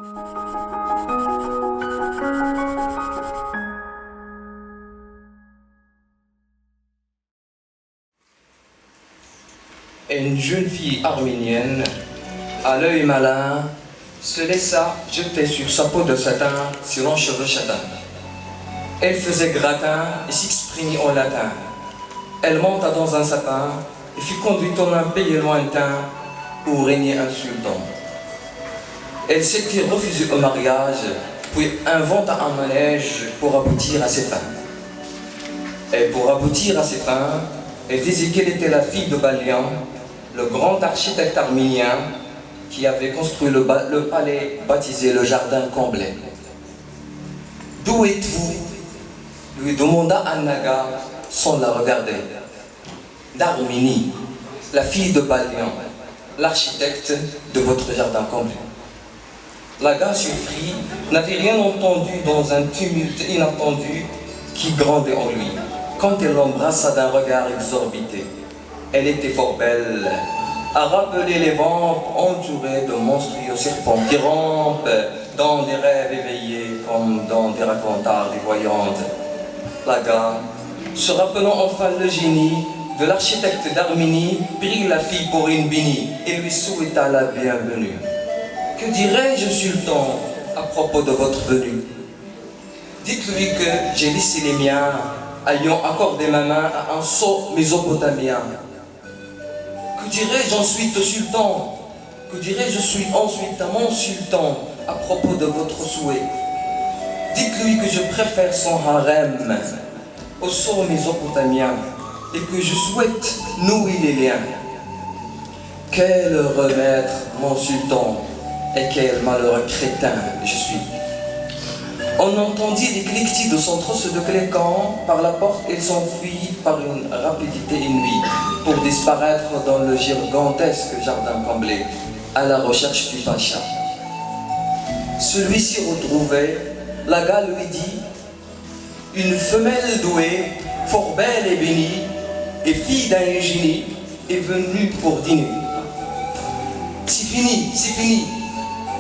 Une jeune fille arménienne, à l'œil malin, se laissa jeter sur sa peau de satin ses longs cheveux châtains. Elle faisait gratin et s'exprimait en latin. Elle monta dans un sapin et fut conduite en un pays lointain où régnait un sultan. Elle s'était refusée au mariage, puis inventa un manège pour aboutir à ses fins. Et pour aboutir à ses fins, elle disait qu'elle était la fille de Balian, le grand architecte arménien qui avait construit le palais baptisé le jardin comblé. « D'où êtes-vous » lui demanda Annaga sans la regarder. « D'Arménie, la fille de Balian, l'architecte de votre jardin comblé. » L'Aga, surpris, n'avait rien entendu dans un tumulte inattendu qui grandait en lui, quand elle l'embrassa d'un regard exorbité. Elle était fort belle, à rappeler les vents entourés de monstrueux serpents qui rampent dans des rêves éveillés comme dans des racontards des voyantes. L'Aga, se rappelant enfin le génie de l'architecte d'Arménie, prit la fille pour une bénie et lui souhaita la bienvenue. « Que dirais-je, sultan, à propos de votre venue? Dites-lui que j'ai laissé les miens, ayant accordé ma main à un sot mésopotamien. Que dirais-je ensuite au sultan? Que dirais-je ensuite à mon sultan à propos de votre souhait? Dites-lui que je préfère son harem au sot mésopotamien et que je souhaite nouer les liens. Quel heureux maître, mon sultan, et quel malheureux crétin je suis. » On entendit les cliquetis de son trosse de cléquant par la porte et s'enfuit par une rapidité inouïe pour disparaître dans le gigantesque jardin comblé à la recherche du pacha. Celui-ci retrouvé, l'Aga lui dit: « Une femelle douée, fort belle et bénie, et fille d'un génie, est venue pour dîner. » C'est fini, c'est fini.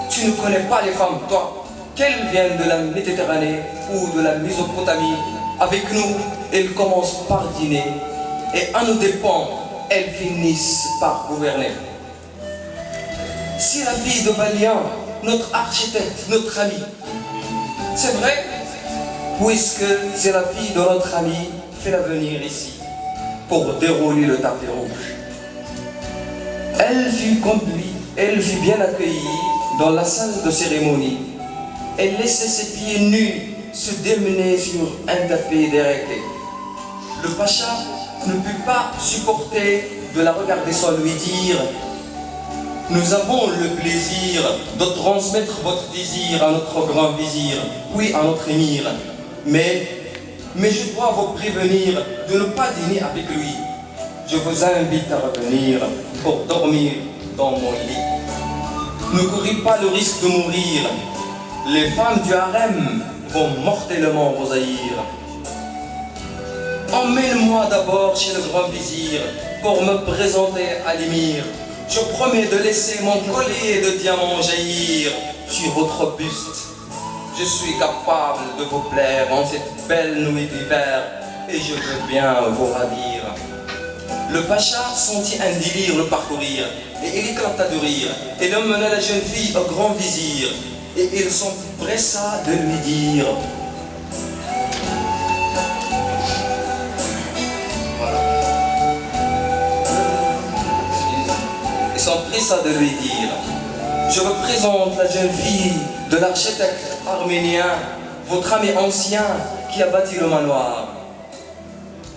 Tu ne connais pas les femmes, toi. Qu'elles viennent de la Méditerranée ou de la Mésopotamie, avec nous, elles commencent par dîner, et à nos dépens, elles finissent par gouverner. C'est la fille de Balian, notre architecte, notre ami. C'est vrai, puisque c'est la fille de notre ami, fait-la venir ici, pour dérouler le tapis rouge. Elle fut bien accueillie dans la salle de cérémonie. Elle laissait ses pieds nus se démener sur un tapis déréglé. Le pacha ne put pas supporter de la regarder sans lui dire: « Nous avons le plaisir de transmettre votre désir à notre grand vizir, oui à notre émir. Mais je dois vous prévenir de ne pas dîner avec lui. Je vous invite à revenir pour dormir dans mon lit. Ne courez pas le risque de mourir. Les femmes du harem vont mortellement vous haïr. Emmène-moi d'abord chez le grand vizir pour me présenter à l'émir. Je promets de laisser mon collier de diamants jaillir sur votre buste. Je suis capable de vous plaire en cette belle nuit d'hiver et je veux bien vous ravir. » Le pacha sentit un délire le parcourir et il éclata de rire. Et l'homme mena la jeune fille au grand vizir et il s'empressa de lui dire: Il s'empressa de lui dire: « Je vous présente la jeune fille de l'architecte arménien, votre ami ancien qui a bâti le manoir. »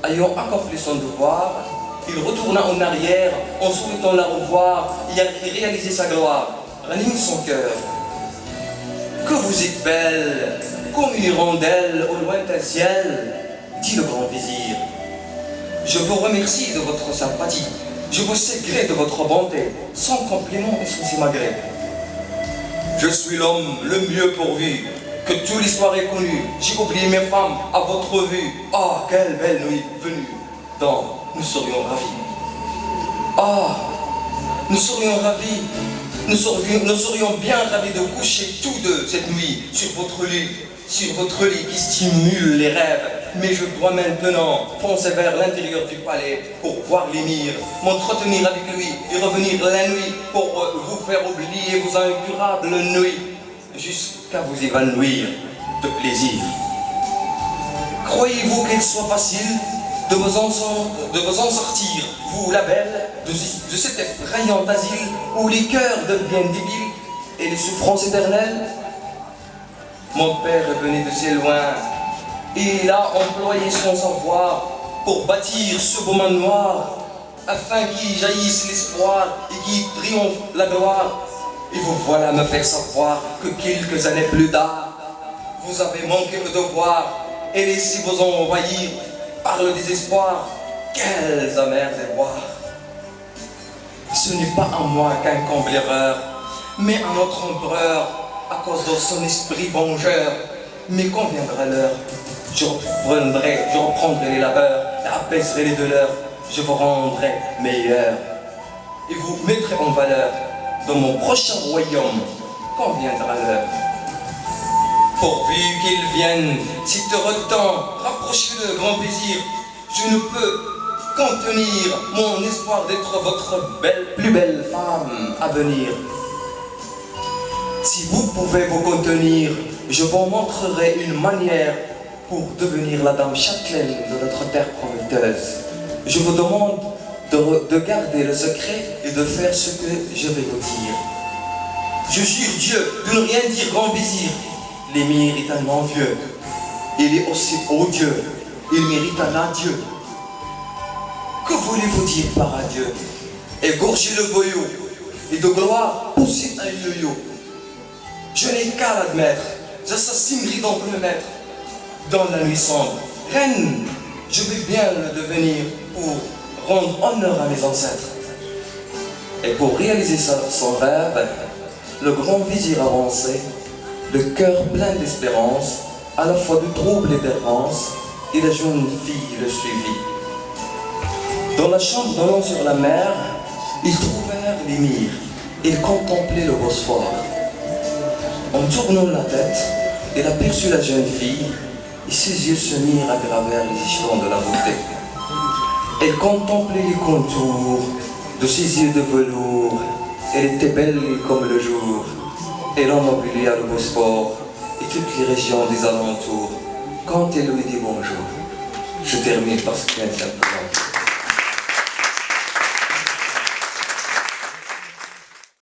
Ayant accompli son devoir, il retourna en arrière en souhaitant la revoir et réaliser sa gloire. Ranime son cœur. « Que vous êtes belle, comme une hirondelle au lointain ciel, » dit le grand vizir. « Je vous remercie de votre sympathie. Je vous sais gré de votre bonté, sans compliment et sans émagré. Je suis l'homme le mieux pourvu, que toute l'histoire est connue. J'ai oublié mes femmes à votre vue. Ah, quelle belle nuit venue, dont nous serions ravis. Ah, nous serions ravis Nous serions bien ravis de coucher tous deux cette nuit sur votre lit qui stimule les rêves. Mais je dois maintenant foncer vers l'intérieur du palais pour voir l'émir, m'entretenir avec lui et revenir la nuit pour vous faire oublier vos incurables nuits jusqu'à vous évanouir de plaisir. Croyez-vous qu'il soit facile de vous en sortir, vous la belle, de cet effrayant asile où les cœurs deviennent débiles et les souffrances éternelles? Mon père est venu de si loin et il a employé son savoir pour bâtir ce beau manoir afin qu'y jaillisse l'espoir et qu'y triomphe la gloire. Et vous voilà me faire savoir que quelques années plus tard, vous avez manqué le devoir et laissé vous envahir par le désespoir. Quels amers déboires! Ce n'est pas à moi qu'incombe l'erreur, mais à notre empereur, à cause de son esprit vengeur. Mais quand viendra l'heure, je reprendrai les labeurs et apaiserai les douleurs. Je vous rendrai meilleur et vous mettrez en valeur dans mon prochain royaume quand viendra l'heure. Pourvu qu'il vienne, si te retend, rapprochez-le, grand plaisir. Je ne peux contenir mon espoir d'être votre plus belle femme à venir. Si vous pouvez vous contenir, je vous montrerai une manière pour devenir la dame châtelaine de notre terre prometteuse. Je vous demande de garder le secret et de faire ce que je vais vous dire. Je jure Dieu de ne rien dire, grand vizir. L'émir est tellement vieux, il est aussi odieux, il mérite un adieu. Que voulez-vous dire par adieu? Égorger le voyou et de gloire pousser un yo-yo. Je n'ai qu'à l'admettre, j'assassinerai donc le maître dans la nuit sombre. Reine, je vais bien le devenir pour rendre honneur à mes ancêtres. Et pour réaliser son rêve, le grand vizir avançait, le cœur plein d'espérance, à la fois de trouble et d'errance, et la jeune fille le suivit. Dans la chambre donnant sur la mer, ils trouvèrent l'émir. Ils contemplaient le Bosphore. En tournant la tête, il aperçut la jeune fille, et ses yeux se mirent à gravir les échelons de la beauté. Elle contemplait les contours de ses yeux de velours. Elle était belle comme le jour. Elle ennoblia le Bosphore et toutes les régions des alentours. Quand elle lui dit bonjour, je termine parce que simplement.